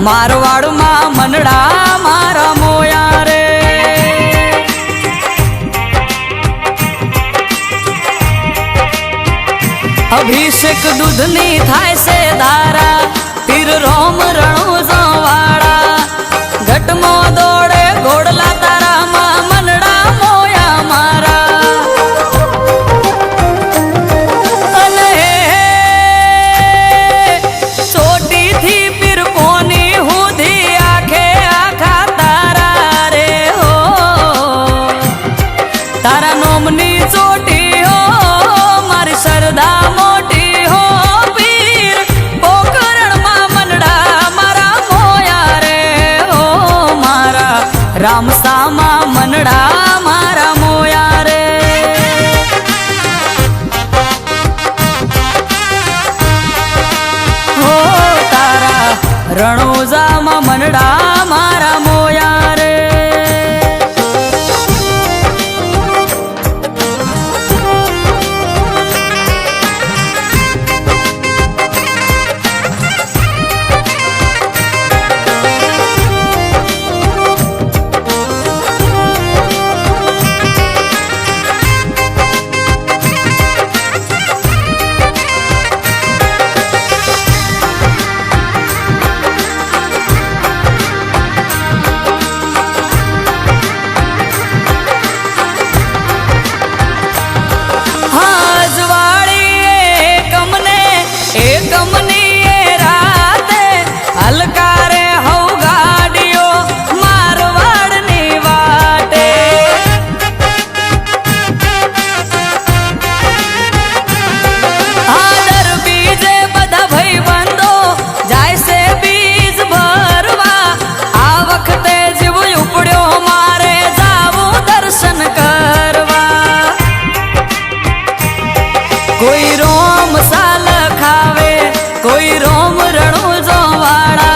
मारवाड़ मां मनड़ा मारा मोया रे। अभिषेक दूधनी थाय से धारा पीर रोम रणु जवाड़ा घटमो दौड़े घोड़ला तारा मां मनड़ा मोया मारा। छोटी थी पीर कोनी हुदी आखे आखा तारा रे हो तारा नोमनी चोटी हो मारी श्रद्धा मोटी हो पीर पोकरण मां मनड़ा मारा मोया रे हो मारा राम सामा मनड़ा मारा मोया रे। हो तारा रणोजा मां मनड़ा मारा मोया रे। कोई रोम साल खावे कोई रोम रणु जोवाड़ा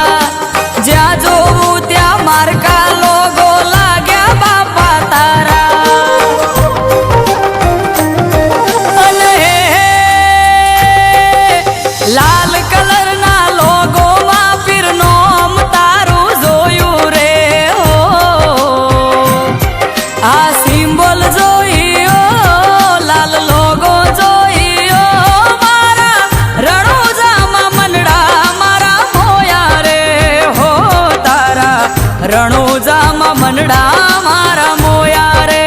ज्या जोवू त्या मारका लोगो लाग्या बापा तारा। लाल कलर ना लोगो मा पीर नोम तारू जोयू रे हो आ सिंबल जोईयो लाल लोगो जोई रणोजा मां मनड़ा मारा मोया रे। हो तारा रणोजा मां मनड़ा मारा मोया रे।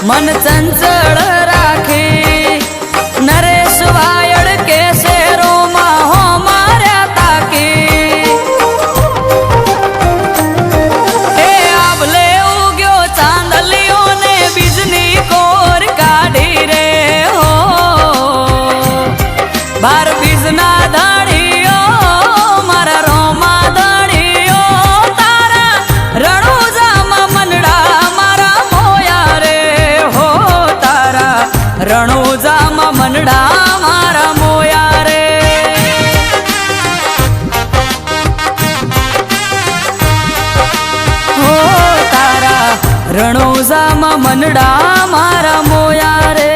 मन चंचल राखी नरेश वायड़ के शेरो हो मार्या ताकी हे आबले उग्यो चांदलियों ने बिजली कोर काढ़ी रे हो बार बिजना धाड़ियो मारा रोमा धाड़ियो तारा रणोजा मां मनड़ा मारा मोया रे हो तारा रणोजा मां मनड़ा मारा मोया रे। हो तारा रणोजा मां मनड़ा मारा मोया रे।